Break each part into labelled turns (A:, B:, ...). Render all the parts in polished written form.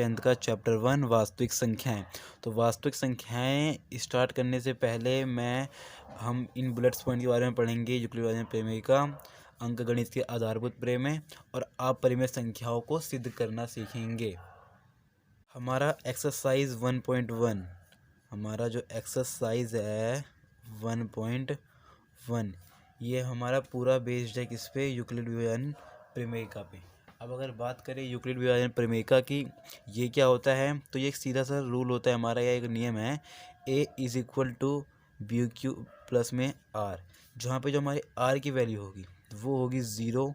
A: 10th का chapter 1 वास्तविक संख्याएं। तो वास्तविक संख्याएं स्टार्ट करने से पहले हम इन बुलेट्स पॉइंट के बारे में पढ़ेंगे। यूक्लिड विभाजन प्रमेय का, अंकगणित के आधारभूत प्रमेय और अपरिमेय संख्याओं को सिद्ध करना सीखेंगे। हमारा एक्सरसाइज 1.1, हमारा जो एक्सरसाइज है 1.1, ये हमारा पूरा बेस्ड है किस पे? यूक्लिड विभाजन प्रमेय का पे। अब अगर बात करें यूक्लिड विभाजन प्रमेय का कि ये क्या होता है, तो ये एक सीधा सा रूल होता है हमारा, या एक नियम है, a is equal to b q plus में r, जहाँ पे जो हमारी r की वैल्यू होगी वो होगी 0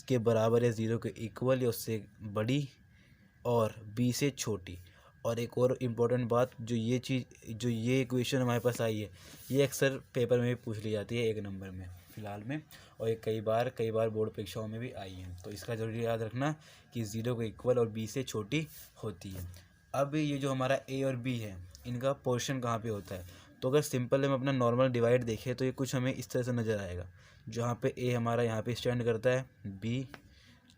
A: के बराबर या 0 के इक्वल या उससे बड़ी और b से छोटी। और एक और इम्पोर्टेंट बात, जो ये इक्वेशन हमारे पास आई है, ये अक्सर पेपर में भी पूछ ली जाती है 1 नंबर में फ़िलहाल में, और ये कई बार बोर्ड परीक्षाओं में भी आई है। तो इसका जरूरी याद रखना कि 0 के इक्वल और b से छोटी होती है। अब ये जो हमारा a और b है, इनका पोर्शन कहाँ पे होता है? तो अगर सिंपल हम अपना नॉर्मल डिवाइड देखें तो ये कुछ हमें इस तरह से नज़र आएगा, जहाँ पे a हमारा यहाँ पे स्टैंड करता है, b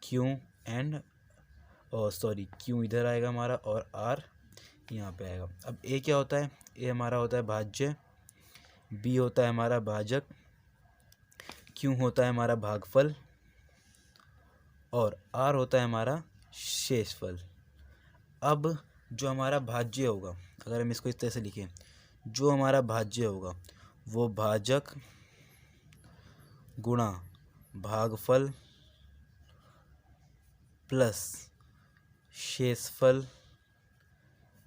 A: q एंड क्यू इधर आएगा हमारा और r यहाँ पे आएगा। अब a क्या होता है? a हमारा होता है भाज्य, b होता है हमारा भाजक, q होता है हमारा भागफल और r होता है हमारा शेषफल। अब जो हमारा भाज्य होगा, अगर हम इसको इस तरह से लिखें, जो हमारा भाज्य होगा वो भाजक गुणा भागफल प्लस शेषफल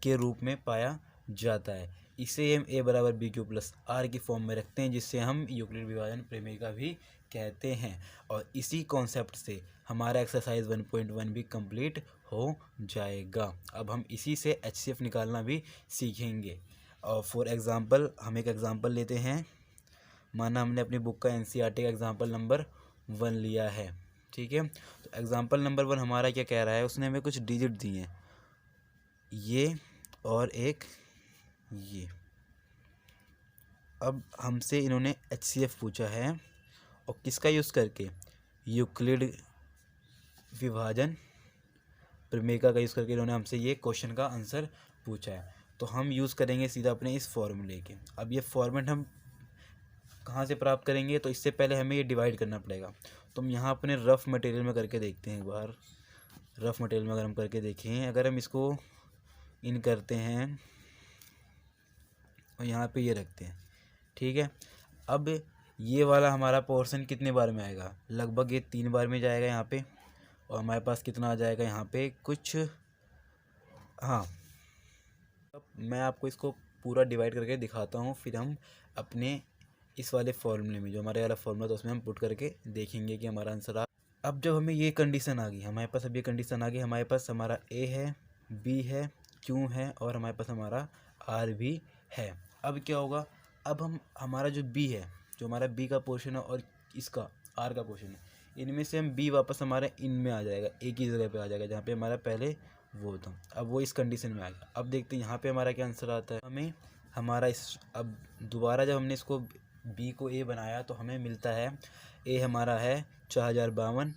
A: के रूप में पाया जाता है। इसे हम a बराबर बी क्यू प्लस आर की फॉर्म में रखते हैं, जिससे हम यूक्लिड विभाजन प्रमेय का भी कहते हैं। और इसी कॉन्सेप्ट से हमारा एक्सरसाइज 1.1 भी कंप्लीट हो जाएगा। अब हम इसी से HCF निकालना भी सीखेंगे। और फॉर एग्ज़ाम्पल हम एक एग्ज़ाम्पल लेते हैं। माना हमने अपनी बुक का NCERT का एग्ज़ाम्पल नंबर 1 लिया है, ठीक है। तो एग्ज़ाम्पल नंबर 1 हमारा क्या कह रहा है? उसने हमें कुछ डिजिट दिए हैं, ये और एक ये। अब हमसे इन्होंने HCF पूछा है, और किसका यूज़ करके? यूक्लिड विभाजन प्रमेय का यूज़ करके इन्होंने हमसे ये क्वेश्चन का आंसर पूछा है। तो हम यूज़ करेंगे सीधा अपने इस फॉर्मूले के। अब ये फॉर्मेट हम कहाँ से प्राप्त करेंगे? तो इससे पहले हमें ये डिवाइड करना पड़ेगा। तो हम यहाँ अपने रफ़ मटेरियल में करके देखते हैं एक बार। रफ़ मटेरियल में अगर हम करके देखें, अगर हम इसको इन करते हैं और यहाँ पे ये रखते हैं, ठीक है। अब ये वाला हमारा पोर्शन कितने बार में आएगा? लगभग ये 3 बार में जाएगा यहाँ पे, और हमारे पास कितना आ जाएगा यहाँ पे कुछ, हाँ। अब मैं आपको इसको पूरा डिवाइड करके दिखाता हूँ, फिर हम अपने इस वाले फॉर्मूले में, जो हमारे वाला फॉर्मूला था, उसमें हम पुट करके देखेंगे कि हमारा आंसर आ। अब जब हमें ये कंडीशन आ गई हमारे पास, अब ये कंडीशन आ गई हमारे पास, हमारा a है, b है, q है और हमारे पास हमारा r भी है। अब क्या होगा? अब हमारा जो b है, जो हमारा b का पोर्शन है और इसका r का पोर्शन है, इनमें से हम b वापस हमारे इन में आ जाएगा, a की जगह पे आ जाएगा, जहाँ पे हमारा पहले वो था। अब वो इस कंडीशन में आ गया। अब देखते हैं यहाँ पे हमारा क्या आंसर आता है। हमें हमारा अब दोबारा जब हमने इसको b को a बनाया तो हमें मिलता है, a हमारा है 4052,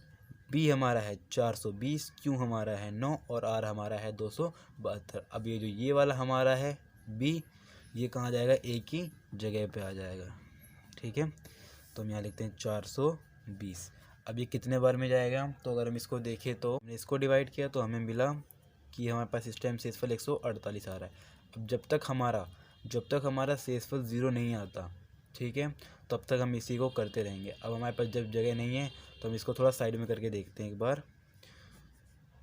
A: b हमारा है 420, q हमारा है 9 और r हमारा है 272। अब ये वाला हमारा है b, ये कहाँ जाएगा? a की जगह पे आ जाएगा, ठीक है। तो हम यहाँ लिखते हैं 420। अब ये कितने बार में जाएगा? तो अगर हम इसको देखें तो हमने इसको डिवाइड किया तो हमें मिला कि हमारे पास इस टाइम शेषफल 148 आ रहा है। अब जब तक हमारा शेषफल 0 नहीं आता, ठीक है, तब तक हम इसी को करते रहेंगे। अब हमारे पास जब जगह नहीं है तो हम इसको थोड़ा साइड में करके देखते हैं एक बार।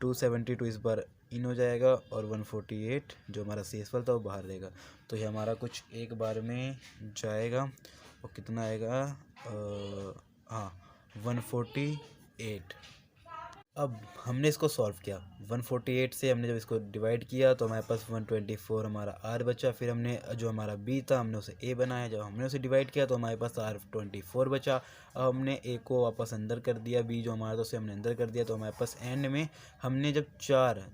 A: 272 इस बार इन हो जाएगा और 148 जो हमारा शेषफल था वो बाहर रहेगा। तो ये हमारा कुछ एक बार में जाएगा, और कितना आएगा? हाँ, 148। अब हमने इसको सॉल्व किया, 148 से हमने जब इसको डिवाइड किया तो हमारे पास 124 हमारा r बचा। फिर हमने जो हमारा b था हमने उसे a बनाया, जब हमने उसे डिवाइड किया तो हमारे पास r24 बचा। अब हमने a को वापस अंदर कर दिया, b जो हमारा था उसे हमने अंदर कर दिया, तो हमारे पास एंड में हमने जब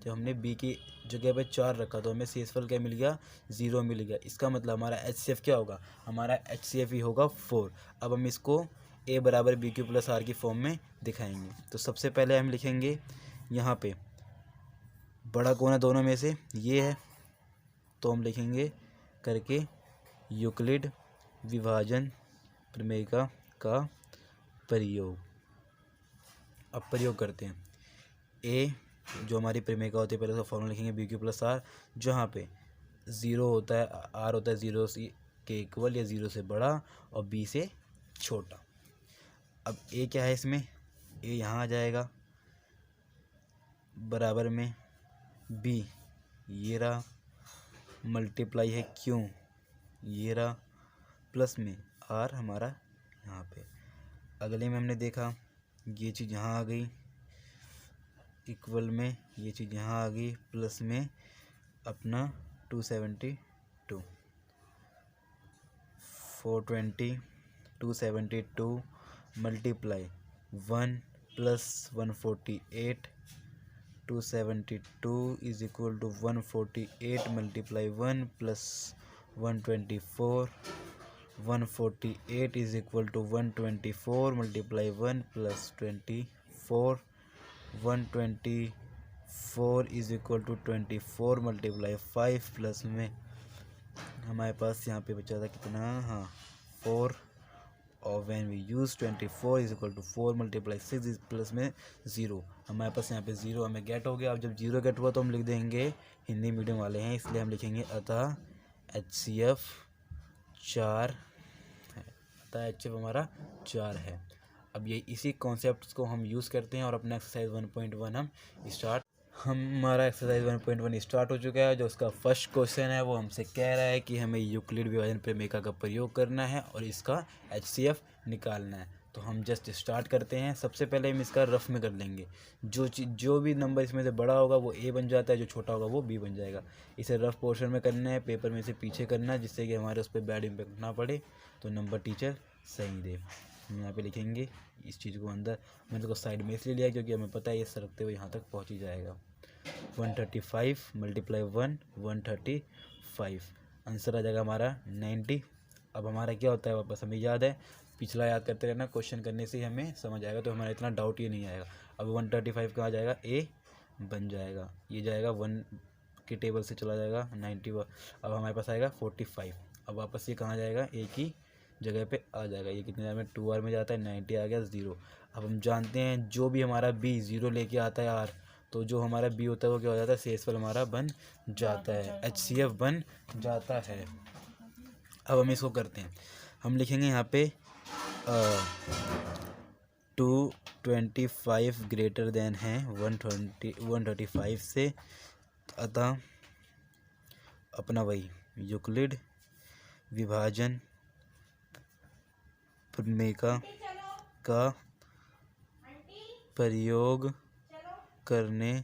A: हमने b की जगह पर 4 रखा तो हमें शेषफल क्या मिल गया? 0 मिल गया। इसका मतलब हमारा HCF क्या होगा? हमारा HCF ही होगा 4। अब हम इसको a बराबर बी क्यू प्लस आर की फॉर्म में दिखाएंगे। तो सबसे पहले हम लिखेंगे यहाँ पे बड़ा कौन है दोनों में से, ये है, तो हम लिखेंगे करके यूक्लिड विभाजन प्रमेय का प्रयोग। अब प्रयोग करते हैं। ए जो हमारी प्रमेयिका होती है, पहले उसका फॉर्मूला लिखेंगे बी क्यू प्लस आर, जहाँ पे ज़ीरो होता है, आर होता है ज़ीरो के इक्वल या ज़ीरो से बड़ा और बी से छोटा। अब ए क्या है इसमें, ए यहाँ आ जाएगा, बराबर में बी ये रहा, मल्टीप्लाई है क्यों ये रहा, प्लस में आर हमारा यहाँ पे। अगले में हमने देखा ये चीज़ यहाँ आ गई, इक्वल में ये चीज़ यहाँ आ गई, प्लस में अपना 272 420 272 multiply 1 plus 148 272 is equal to 148 multiply 1 plus 124 148 is equal to 124 multiply 1 plus 24 124 is equal to 24 multiply 5 plus में हमारे पास यहाँ पे बचा था कितना, हाँ 4, और when we use 24 is equal to 4 multiply 6 is plus में 0, हमारे पास यहाँ पे 0 हमें गेट हो गया। अब जब 0 गेट हुआ तो हम लिख देंगे, हिंदी मीडियम वाले हैं इसलिए हम लिखेंगे अतः HCF 4 है, अतः HCF हमारा 4 है। अब ये इसी कॉन्सेप्ट को हम यूज़ करते हैं और अपना एक्सरसाइज 1.1 हम स्टार्ट, हमारा एक्सरसाइज 1.1 स्टार्ट हो चुका है। जो उसका फर्स्ट क्वेश्चन है वो हमसे कह रहा है कि हमें यूक्लिड विभाजन प्रमेय का प्रयोग करना है और इसका HCF निकालना है। तो हम जस्ट स्टार्ट करते हैं। सबसे पहले हम इसका रफ में कर लेंगे, जो भी नंबर इसमें से बड़ा होगा वो ए बन जाता है, जो छोटा होगा वो बी बन जाएगा। इसे रफ पोर्शन में करना है, पेपर में से पीछे करना है, जिससे कि हमारे उस पर बैड इम्पैक्ट ना पड़े, तो नंबर टीचर सही दे। हम यहाँ पे लिखेंगे इस चीज़ को अंदर, मैंने इसको साइड में इसलिए लिया क्योंकि हमें पता है ये सरकते हुए यहाँ तक पहुँच ही जाएगा। 135 मल्टीप्लाई 1 135, आंसर आ जाएगा हमारा 90। अब हमारा क्या होता है वापस हमें याद है, पिछला याद करते रहना, क्वेश्चन करने से ही हमें समझ आएगा, तो हमारा इतना डाउट ये नहीं आएगा। अब 135 कहाँ जाएगा, ए बन जाएगा, ये जाएगा 1 के टेबल से चला जाएगा 90। अब हमारे पास आएगा 45, अब वापस ये कहाँ जाएगा, ए की जगह पे आ जाएगा। ये कितने में 2 आर में जाता है, 90 आ गया 0। अब हम जानते हैं जो भी हमारा बी 0 लेके आता है आर, तो जो हमारा बी होता है वो क्या हो जाता है, शेषफल हमारा बन जाता है, HCF बन जाता है। अब हम इसको करते हैं, हम लिखेंगे यहाँ पे 225 ग्रेटर देन है 135 से, अतः अपना वही यूक्लिड विभाजन प्रमेय का प्रयोग करने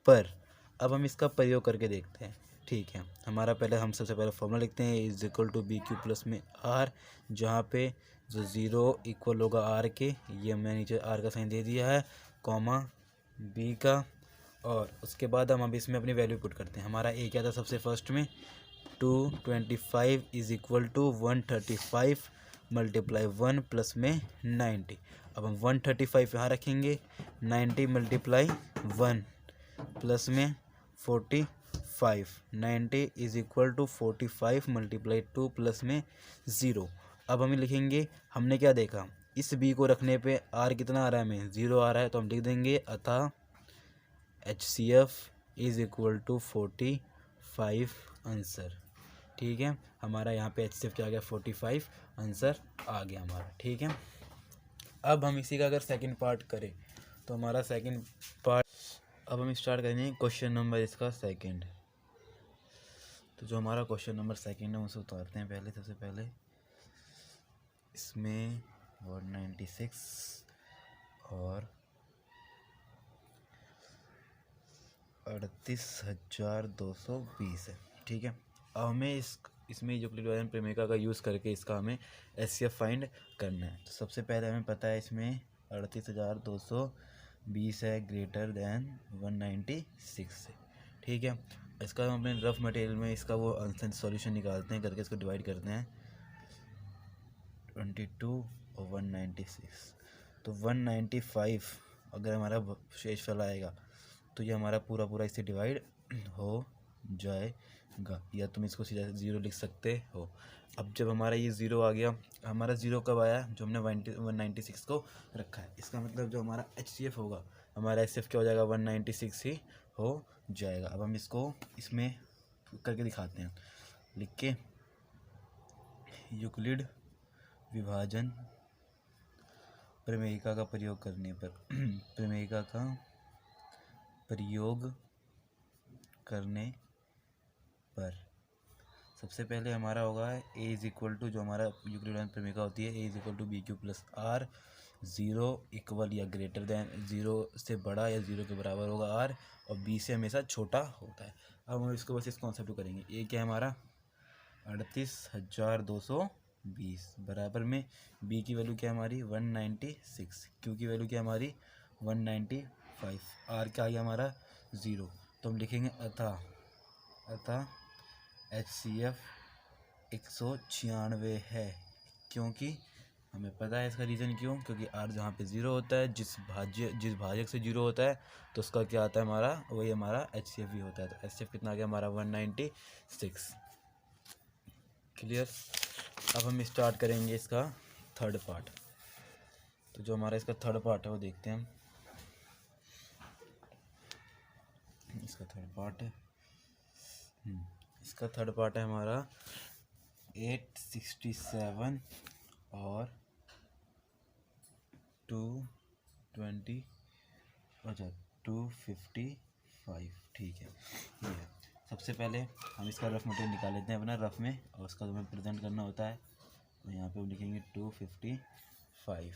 A: पर, अब हम इसका प्रयोग करके देखते हैं। ठीक है, हमारा पहले हम सबसे पहले फॉर्मूला लिखते हैं, is equal to b q plus में आर, जहाँ पे जो 0 इक्वल होगा आर के, ये हमने नीचे आर का साइन दे दिया है, कॉमा बी का, और उसके बाद हम अब इसमें अपनी वैल्यू पुट करते हैं। हमारा ए क्या था सबसे फर्स्ट में, 225 is equal to 135 multiply 1 plus में 90। अब हम 135 यहाँ रखेंगे, 90 मल्टीप्लाई 1 प्लस में 45, 90 is equal to 45 multiply 2 plus में 0। अब हमें लिखेंगे, हमने क्या देखा, इस बी को रखने पे आर कितना आ रहा है, हमें 0 आ रहा है, तो हम लिख देंगे अतः HCF is equal to 45 answer. ठीक है, हमारा यहाँ पे HCF क्या आ गया, 45 आंसर आ गया हमारा। ठीक है, अब हम इसी का अगर सेकंड पार्ट करें तो हमारा सेकंड पार्ट, अब हम स्टार्ट करेंगे क्वेश्चन नंबर इसका सेकंड। तो जो हमारा क्वेश्चन नंबर सेकंड है उसे उतारते हैं पहले। सबसे पहले इसमें 196 और 38,220 है। ठीक है, अब हमें इसमें यूक्लिड विभाजन प्रमेय का यूज़ करके इसका हमें HCF फाइंड करना है। तो सबसे पहले हमें पता है इसमें 38,220 है ग्रेटर देन 196 से। ठीक है, इसका हम अपने रफ मटेरियल में इसका वो आंसर सॉल्यूशन निकालते हैं, करके इसको डिवाइड करते हैं 22 और 196। तो 195 अगर हमारा शेषफल आएगा तो ये हमारा पूरा पूरा इससे डिवाइड हो जाएगा, या तुम इसको सीधा 0 लिख सकते हो। अब जब हमारा ये 0 आ गया, हमारा 0 कब आया, जो हमने 196 को रखा है, इसका मतलब जो हमारा HCF होगा, हमारा HCF क्या हो जाएगा, 196 ही हो जाएगा। अब हम इसको इसमें करके दिखाते हैं, लिख के यूक्लिड विभाजन प्रमेयिका का प्रयोग करने पर प्रमेयिका का प्रयोग करने पर सबसे पहले हमारा होगा a इज इक्वल टू, जो हमारा यूक्लिड विभाजन प्रमेयिका होती है, a is equal to b q plus r, 0 equal या ग्रेटर देन 0 से बड़ा या 0 के बराबर होगा r, और b से हमेशा छोटा होता है। अब हम इसको बस इस कॉन्सेप्ट को करेंगे। ये क्या है हमारा 38,220 बराबर में b की वैल्यू क्या है हमारी 196, q की वैल्यू क्या है हमारी 195, r क्या आ गया हमारा 0। तो हम लिखेंगे अतः HCF 196 है, क्योंकि हमें पता है इसका रीज़न क्यों, क्योंकि r जहाँ पे 0 होता है, जिस भाजक से 0 होता है तो उसका क्या आता है हमारा, वही हमारा HCF भी होता है। तो HCF कितना आ गया हमारा 196। क्लियर। अब हम स्टार्ट करेंगे इसका थर्ड पार्ट। तो जो हमारा इसका थर्ड पार्ट है वो देखते हैं हम। इसका थर्ड पार्ट है इसका थर्ड पार्ट है हमारा 867 और 255, ठीक है। ये है। सबसे पहले हम इसका रफ मटेरियल निकाल लेते हैं अपना रफ में, और उसका हमें प्रेजेंट करना होता है। तो यहाँ पे हम लिखेंगे 255।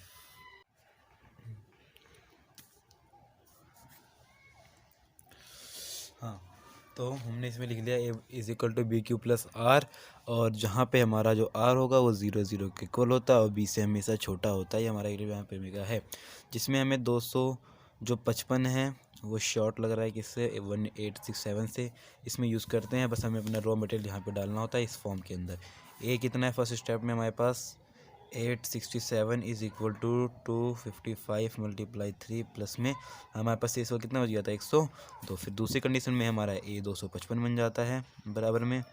A: हाँ, तो हमने इसमें लिख लिया a is equal to b q plus r, और जहाँ पे हमारा जो r होगा वो 0 0 के इक्वल होता है और b से हमेशा छोटा होता है। ये हमारा यहाँ प्रेमिका है, जिसमें हमें 255 है वो शॉर्ट लग रहा है किससे 1867 से, इसमें यूज़ करते हैं। बस हमें अपना रॉ मटेरियल यहाँ पे डालना होता है इस फॉर्म के अंदर। a कितना है फर्स्ट स्टेप में हमारे पास 867 is equal to 255 multiply 3 plus में हमारे पास ये कितना बच गया था 100। तो फिर दूसरी कंडीशन में हमारा a 255 बन जाता है बराबर में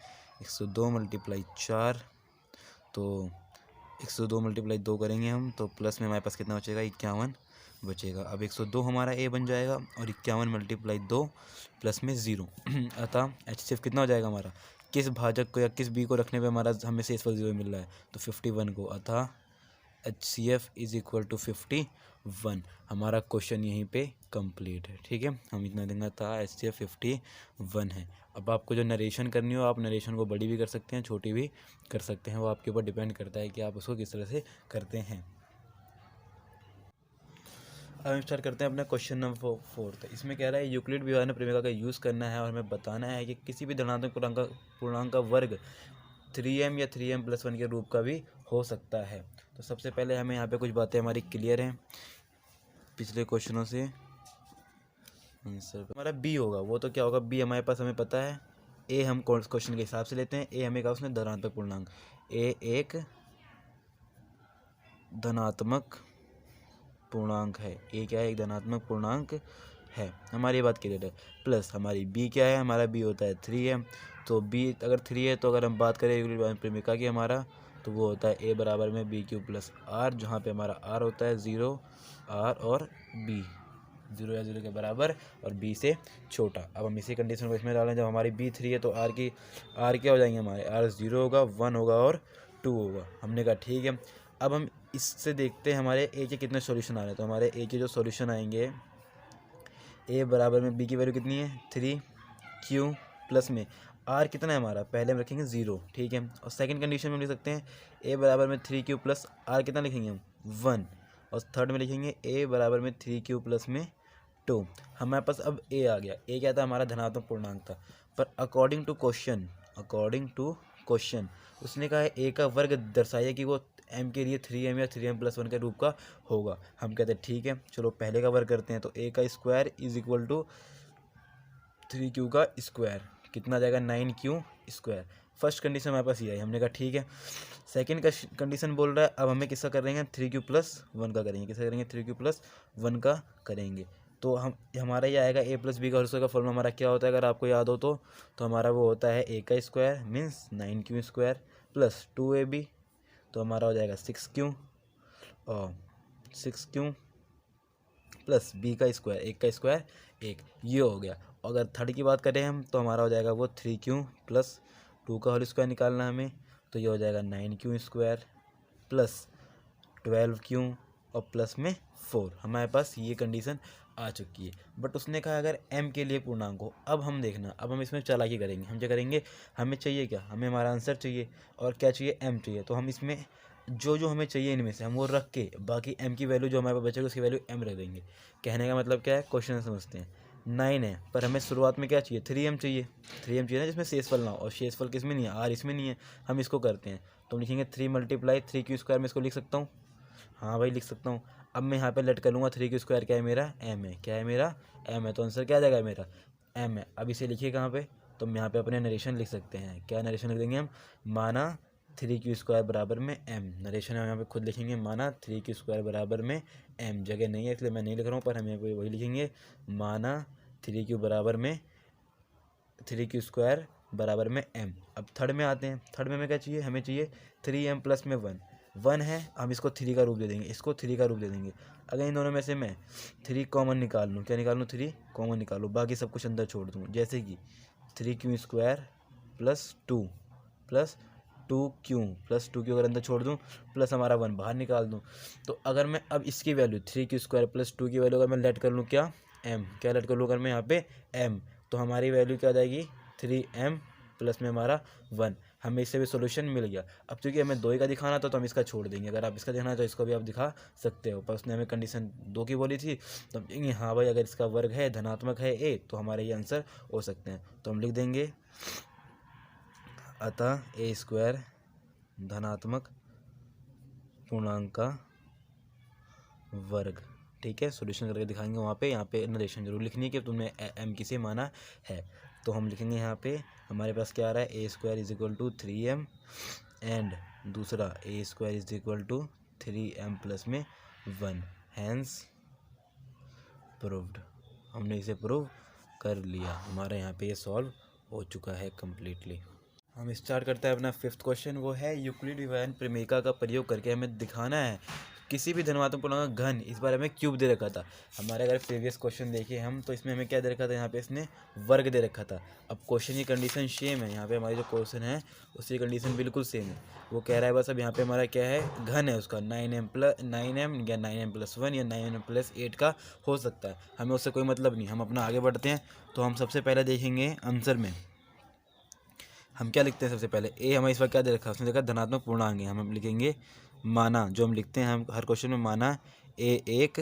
A: 102 मल्टीप्लाई 4, तो 102 मल्टीप्लाई 2 करेंगे हम, तो प्लस में हमारे पास कितना बचेगा 51 बचेगा। अब 102 हमारा a बन जाएगा और 51 मल्टीप्लाई 2 प्लस में 0। अतः HCF कितना हो जाएगा हमारा, किस भाजक को या किस b को रखने पे हमारा हमें से इस वक्त 0 मिल रहा है, तो 51 को। अतः HCF इज इक्वल टू 51। हमारा क्वेश्चन यहीं पे कंप्लीट है, ठीक है। हम इतना देंगे था HCF 51 है। अब आपको जो नरेशन करनी हो, आप नरेशन को बड़ी भी कर सकते हैं, छोटी भी कर सकते हैं, वो आपके ऊपर डिपेंड करता है कि आप उसको किस तरह से करते हैं। अब हम स्टार्ट करते हैं अपना क्वेश्चन नंबर 4। इसमें कह रहा है यूक्लिड विभाजन प्रमेय का यूज़ करना है और हमें बताना है कि किसी भी धनात्मक पूर्णांक का वर्ग 3m या 3m+1 के रूप का भी हो सकता है। तो सबसे पहले हमें यहाँ पे कुछ बातें हमारी क्लियर हैं पिछले क्वेश्चनों से। आंसर हमारा b होगा, वो तो क्या होगा, b हमारे पास हमें पता है। a हम क्वेश्चन के हिसाब से लेते हैं, a हमें कहा उसने धनात्मक पूर्णांक, a एक धनात्मक पूर्णांक है, a क्या है, एक धनात्मक पूर्णांक है, हमारी ये बात क्लियर है। प्लस हमारी b क्या है, हमारा b होता है 3m, तो b अगर 3 है तो अगर हम बात करें यूक्लिड विभाजन प्रमेय की हमारा, तो वो होता है a बराबर में बी क्यू प्लस आर, जहाँ पे हमारा r होता है 0 r और b 0 या 0 के बराबर और b से छोटा। अब हम इसी कंडीशन को इसमें डालें, जब हमारी b 3 है तो r क्या हो जाएंगे हमारे, r 0 होगा, 1 होगा और 2 होगा। हमने कहा ठीक है। अब हम इससे देखते हैं हमारे a के कितने सॉल्यूशन आ रहे हैं। तो हमारे a के जो सॉल्यूशन आएंगे, a बराबर में b की वैल्यू कितनी है 3, q प्लस में r कितना है हमारा, पहले हम रखेंगे 0, ठीक है। और सेकंड कंडीशन में हम लिख सकते हैं a बराबर में 3q प्लस r कितना लिखेंगे हम 1, और थर्ड में लिखेंगे a बराबर में 3q प्लस में 2। हमारे पास अब a आ गया। a क्या था हमारा धनात्मक पूर्णांक था, पर अकॉर्डिंग टू क्वेश्चन उसने कहा है a का वर्ग दर्शाइए कि वो m के लिए 3m या 3m+1 के रूप का होगा। हम कहते हैं ठीक है, चलो पहले का वर्ग करते हैं। तो a का square is equal to 3q का स्क्वायर, कितना आ जाएगा 9q स्क्वायर। फर्स्ट कंडीशन हमारे पास ये है, हमने कहा ठीक है। सेकंड का कंडीशन बोल रहा है अब हमें किसका करेंगे 3q+1 का करेंगे, किसका करेंगे 3q+1 का करेंगे। तो हम हमारा ये आएगा a प्लस बी का होल स्क्वायर का फॉर्मूला हमारा क्या होता है, अगर आपको याद हो तो हमारा वो होता है a का square means 9q square plus 2ab, तो हमारा हो जाएगा 6q और 6q प्लस बी का स्क्वायर, एक का स्क्वायर एक, ये हो गया। अगर थर्ड की बात करें हम तो हमारा हो जाएगा वो 3q प्लस 2 का होल स्क्वायर निकालना है हमें, तो ये हो जाएगा 9q स्क्वायर प्लस 12q और प्लस में 4। हमारे पास ये कंडीशन आ चुकी है। बट उसने कहा अगर m के लिए पूर्णांक हो, अब हम देखना, अब हम इसमें चालाकी करेंगे। हम क्या करेंगे, हमें चाहिए क्या, हमें हमारा आंसर चाहिए और क्या चाहिए, m चाहिए। तो हम इसमें जो जो हमें चाहिए इनमें से हम वो रख के बाकी m की वैल्यू जो हमारे पास बचेगी उसकी वैल्यू m रख देंगे। कहने का मतलब क्या है, क्वेश्चन समझते हैं। 9 है पर हमें शुरुआत में क्या चाहिए, 3m चाहिए। 3m चाहिए ना जिसमें शेषफल ना हो, और शेषफल किस में नहीं है, r इसमें नहीं है। हम इसको करते हैं तो हम लिखेंगे 3 × 3q स्क्वायर में इसको लिख सकता हूँ, हाँ भाई लिख सकता हूँ। अब मैं यहाँ पे लेट कर लूँगा 3q स्क्वायर क्या है मेरा, m है, क्या है मेरा m है, तो आंसर क्या आ जाएगा मेरा m है। अब इसे लिखिए कहाँ पे, तो हम यहाँ पे अपने नरेशन लिख सकते हैं। क्या नरेशन लिख देंगे हम, माना 3q स्क्वायर बराबर में m, नरेशन हम यहाँ पे खुद लिखेंगे, माना 3q स्क्वायर बराबर में m। जगह नहीं है इसलिए मैं नहीं लिख रहा हूँ, पर हम यहाँ पे वही लिखेंगे, माना 3q बराबर में 3q स्क्वायर बराबर में m। अब थर्ड में आते हैं, थर्ड में हमें क्या चाहिए, हमें चाहिए 3m प्लस में 1 है, हम इसको 3 का रूप दे देंगे, इसको 3 का रूप दे देंगे। अगर इन दोनों में से मैं 3 कॉमन निकाल लूँ, क्या निकाल लूँ, 3 कॉमन निकालूँ, बाकी सब कुछ अंदर छोड़ दूँ, जैसे कि 3q square plus 2 plus 2q plus 2q अगर अंदर छोड़ दूँ प्लस हमारा 1 बाहर निकाल दूँ, तो अगर मैं अब इसकी वैल्यू 3q स्क्वायर प्लस 2 की वैल्यू अगर मैं लेट कर लूँ क्या, m, क्या लेट कर लूँ अगर मैं यहाँ पे m, तो हमारी वैल्यू क्या आ जाएगी 3m प्लस में हमारा 1। हमें इससे भी सोल्यूशन मिल गया। अब क्योंकि हमें 2 ही का दिखाना था तो हम इसका छोड़ देंगे, अगर आप इसका दिखाना है तो इसको भी आप दिखा सकते हो, पर उसने हमें कंडीशन 2 की बोली थी तो हम देंगे हाँ भाई अगर इसका वर्ग है धनात्मक है a तो हमारे ये आंसर हो सकते हैं। तो हम लिख देंगे अतः a स्क्वायर धनात्मक पूर्णांक का वर्ग। ठीक है, सॉल्यूशन करके दिखाएंगे वहाँ पे, यहाँ पे नरेशन जरूर लिखनी है कि तुमने m किसे माना है। तो हम लिखेंगे यहाँ पे हमारे पास क्या आ रहा है, a square is equal to 3m and दूसरा a square is equal to 3m plus में 1, हैंस प्रूव्ड। हमने इसे प्रूव कर लिया, हमारा यहाँ पे ये सॉल्व हो चुका है कम्प्लीटली। हम स्टार्ट करते हैं अपना 5th क्वेश्चन, वो है यूक्लिड विभाजन प्रमेय का प्रयोग करके हमें दिखाना है किसी भी धनात्मक पूर्णांक का घन, इस बार हमें क्यूब दे रखा था। हमारे अगर प्रीवियस क्वेश्चन देखिए हम तो इसमें हमें क्या दे रखा था, यहाँ पे इसने वर्ग दे रखा था। अब क्वेश्चन की कंडीशन सेम है, यहाँ पे हमारी जो क्वेश्चन है उसकी कंडीशन बिल्कुल सेम है। वो कह रहा है बस अब यहाँ पे हमारा क्या है, घन है उसका 9m या 9m प्लस 1 या 9m प्लस 8 का हो सकता है, हमें उससे कोई मतलब नहीं। हम अपना आगे बढ़ते हैं, तो हम सबसे पहले देखेंगे आंसर में हम क्या लिखते हैं। सबसे पहले ए हमें इस बार क्या दे रखा है, उसने देखा धनात्मक पूर्णांक है, हम लिखेंगे माना, जो हम लिखते हैं हम हर क्वेश्चन में, माना ए एक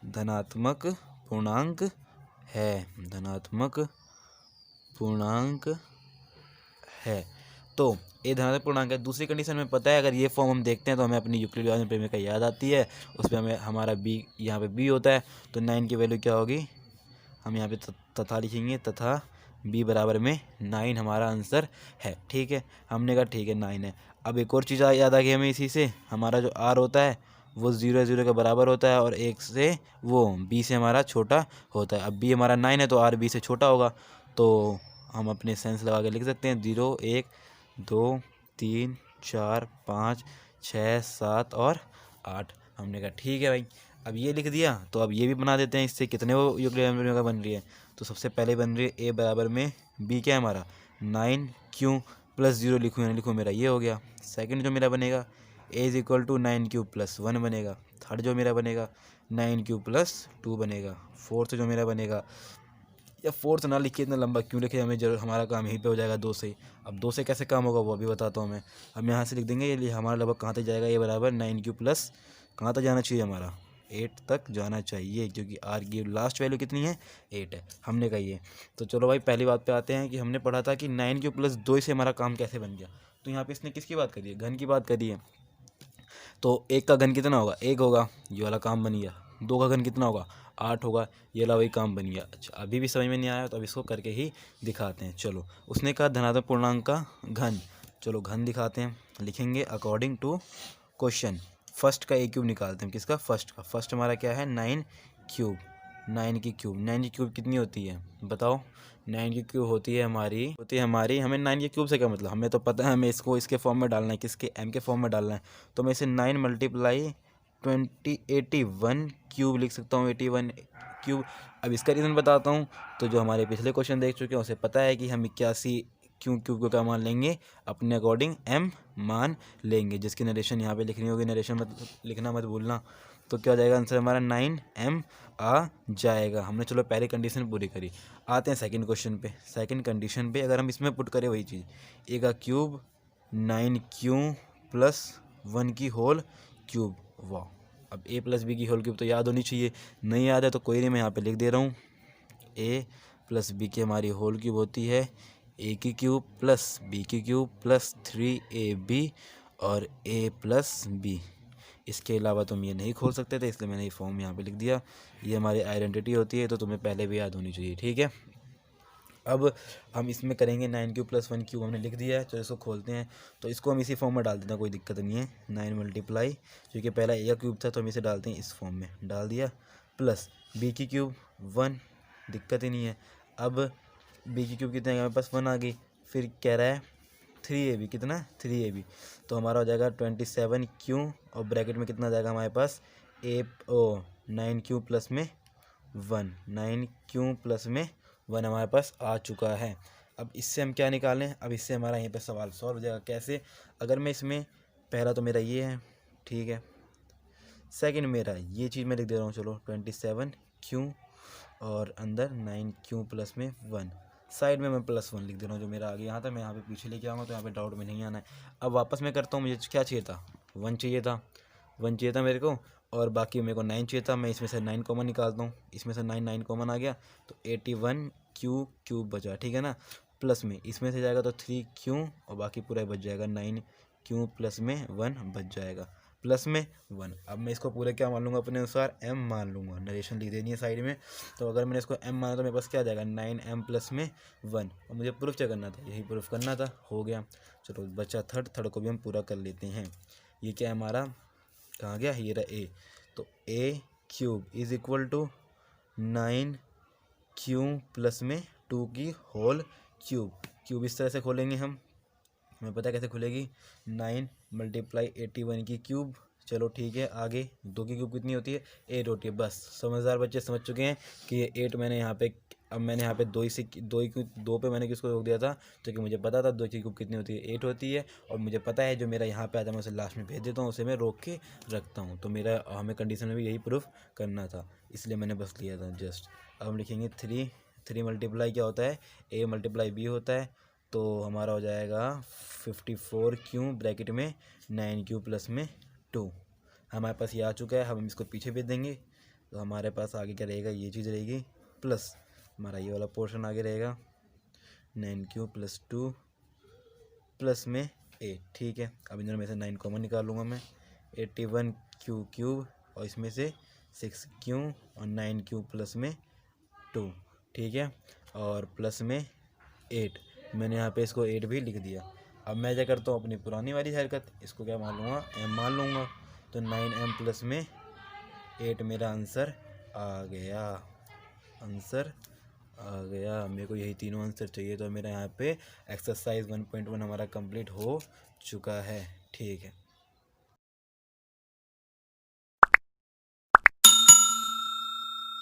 A: धनात्मक पूर्णांक है, धनात्मक पूर्णांक है। तो ए धनात्मक पूर्णांक है। दूसरी कंडीशन में पता है, अगर ये फॉर्म हम देखते हैं तो हमें अपनी यूक्लिड विभाजन प्रमेय का याद आती है, उसमें हमें हमारा बी यहाँ पे बी होता है, तो 9 की वैल्यू क्या होगी, हम यहाँ पे तथा लिखेंगे, तथा b बराबर में 9 हमारा आंसर है। ठीक है, हमने कहा ठीक है 9 है। अब एक और चीज़ याद आ गई हमें इसी से, हमारा जो r होता है वो 0 के बराबर होता है और 1 से वो b से हमारा छोटा होता है। अब b हमारा 9 है तो r b से छोटा होगा, तो हम अपने सेंस लगा के लिख सकते हैं 0 1 2 3 4 5 6 7 और 8। हमने कहा ठीक है भाई, अब ये लिख दिया तो अब ये भी बना देते हैं, इससे कितने वो यूक्लिड विभाजन का बन रही है। तो सबसे पहले बन रही है a बराबर में b क्या है हमारा 9q प्लस 0 लिखूँ मेरा ये हो गया। सेकंड जो मेरा बनेगा a is equal to 9q plus 1 बनेगा। थर्ड जो मेरा बनेगा 9q प्लस 2 बनेगा। फोर्थ जो मेरा बनेगा, या फोर्थ ना लिखिए, इतना लंबा क्यों लिखे, हमें जरूर हमारा काम यहीं पे हो जाएगा 2 से। अब 2 से कैसे काम होगा वो अभी बताता हूँ मैं। हम यहाँ से लिख देंगे ये हमारा लगभग कहाँ तक जाएगा, ये बराबर 9q प्लस कहाँ तक जाना चाहिए, हमारा 8 तक जाना चाहिए, क्योंकि r की लास्ट वैल्यू कितनी है 8 है, हमने कही है। तो चलो भाई पहली बात पे आते हैं कि हमने पढ़ा था कि 9q प्लस 2 से हमारा काम कैसे बन गया। तो यहाँ पे इसने किसकी बात करी है, घन की बात करी है। तो 1 का घन कितना होगा, 1 होगा, ये वाला काम बन गया। 2 का घन कितना होगा, 8 होगा, ये वाला वही काम बन गया। अच्छा अभी भी समझ में नहीं आया तो अब इसको करके ही दिखाते हैं। चलो उसने कहा धनात्मक पूर्णांक का घन, चलो घन दिखाते हैं, लिखेंगे अकॉर्डिंग टू क्वेश्चन। फर्स्ट का a क्यूब निकालते हैं, किसका, फर्स्ट का। फर्स्ट हमारा क्या है 9 क्यूब, 9 की क्यूब। 9 की क्यूब कितनी होती है बताओ? 9 की क्यूब होती है हमारी हमें 9 की क्यूब से क्या मतलब, हमें तो पता है हमें इसको इसके फॉर्म में डालना है, किसके एम के फॉर्म में डालना है। तो मैं इसे 9 मल्टीप्लाई 81 क्यूब लिख सकता हूँ, 81 क्यूब। अब इसका रीज़न बताता हूँ। तो जो हमारे पिछले क्वेश्चन देख चुके हैं उसे पता है कि हम 81 क्यूब को क्या मान लेंगे, अपने अकॉर्डिंग m मान लेंगे, जिसकी नरेशन यहाँ पे लिखनी होगी, नरेशन मत लिखना मत भूलना। तो क्या हो जाएगा आंसर हमारा 9m आ जाएगा। हमने चलो पहली कंडीशन पूरी करी। आते हैं सेकंड क्वेश्चन पे। सेकंड कंडीशन पे अगर हम इसमें पुट करें वही चीज़, ए का क्यूब 9q प्लस 1 की होल क्यूब। वाह, अब a प्लस बी की होल क्यूब तो याद होनी चाहिए, नहीं याद है तो कोई नहीं, मैं यहाँ पे लिख दे रहा हूँ। a प्लस बी की हमारी होल क्यूब होती है a की क्यूब प्लस b की क्यूब प्लस 3ab और a प्लस b। इसके अलावा तुम ये नहीं खोल सकते थे, इसलिए मैंने ये फॉर्म यहाँ पे लिख दिया। ये हमारी आइडेंटिटी होती है, तो तुम्हें पहले भी याद होनी चाहिए, ठीक है। अब हम इसमें करेंगे 9q प्लस 1q, हमने लिख दिया है। तो इसको खोलते हैं, तो इसको हम इसी फॉर्म में डाल देते हैं, कोई दिक्कत नहीं है। 9 मल्टीप्लाई, क्योंकि पहला a का क्यूब था तो हम इसे डालते हैं इस फॉर्म में, डाल दिया। प्लस b की क्यूब 1, दिक्कत ही नहीं है। अब b की क्यूब कितने, हमारे पास 1 आ गई। फिर कह रहा है 3ab, कितना 3ab, तो हमारा हो जाएगा 27q और ब्रैकेट में कितना आ जाएगा हमारे पास 9q प्लस में 1, 9q प्लस में 1 हमारे पास आ चुका है। अब इससे हम क्या निकालें, अब इससे हमारा यहीं पे सवाल सॉल्व हो जाएगा। कैसे? अगर मैं इसमें, पहला तो मेरा ये है, ठीक है, सेकंड मेरा ये चीज़ मैं लिख दे रहा हूँ, चलो 27q और अंदर 9q प्लस में 1, साइड में मैं प्लस 1 लिख दे रहा हूँ। जो मेरा आगे यहाँ था मैं यहाँ पे पीछे लेके आऊँगा, तो यहाँ पे डाउट में नहीं आना है। अब वापस मैं करता हूँ, मुझे क्या चाहिए था, 1 चाहिए था मेरे को, और बाकी मेरे को 9 चाहिए था। मैं इसमें से 9 कॉमन निकालता हूँ, इसमें से 9 कॉमन आ गया, तो 81q क्यूब बचा, ठीक है ना। प्लस में इसमें से जाएगा तो 3q और बाकी पूरा बच जाएगा, 9q प्लस में 1 बच जाएगा, प्लस में 1। अब मैं इसको पूरे क्या मान लूँगा, अपने अनुसार m मान लूँगा, नरेशन लिख देनी है साइड में। तो अगर मैंने इसको m माना तो मेरे पास क्या आ जाएगा, 9m प्लस में 1। और मुझे प्रूफ क्या करना था, यही प्रूफ करना था, हो गया। चलो बचा थर्ड को भी हम पूरा कर लेते हैं। ये क्या है हमारा, कहाँ गया, ये रहा a। तो a cube is equal to 9q plus में 2 की होल क्यूब इस तरह से खोलेंगे हम, हमें पता है कैसे खुलेगी, 9 मल्टीप्लाई 81 की क्यूब। चलो ठीक है, आगे 2 की क्यूब कितनी होती है, 8 होती है। बस समझदार बच्चे समझ चुके हैं कि ये 8 मैंने यहाँ पे, अब मैंने यहाँ पे 2 पे मैंने किसको रोक दिया था, क्योंकि मुझे पता था 2 की क्यूब कितनी होती है, 8 होती है। और मुझे पता है जो मेरा यहाँ पे आता है मैं उसे लास्ट में भेज देता हूँ, उसे मैं रोक के रखता हूँ। तो मेरा हमें कंडीशन में भी यही प्रूफ करना था, इसलिए मैंने बस लिया था जस्ट। अब हम लिखेंगे 3 मल्टीप्लाई क्या होता है, a मल्टीप्लाई b होता है। तो हमारा हो जाएगा 54q ब्रैकेट में 9q प्लस में 2, हमारे पास ये आ चुका है। हम इसको पीछे भेज देंगे, तो हमारे पास आगे क्या रहेगा, ये चीज़ रहेगी, प्लस हमारा ये वाला पोर्शन आगे रहेगा 9q प्लस 2 प्लस में 8, ठीक है। अब इन दोनों में से 9 कॉमन निकाल लूँगा मैं, 81q क्यूब और इसमें से 6q और 9q प्लस में 2, ठीक है, और प्लस में 8। मैंने यहाँ पे इसको 8 भी लिख दिया। अब मैं क्या करता हूँ, अपनी पुरानी वाली हरकत, इसको क्या मान लूँगा, m मान लूँगा। तो 9m प्लस में 8 मेरा आंसर आ गया, आंसर आ गया। मेरे को यही तीनों आंसर चाहिए, तो मेरा यहाँ पे एक्सरसाइज 1.1 हमारा कंप्लीट हो चुका है, ठीक है।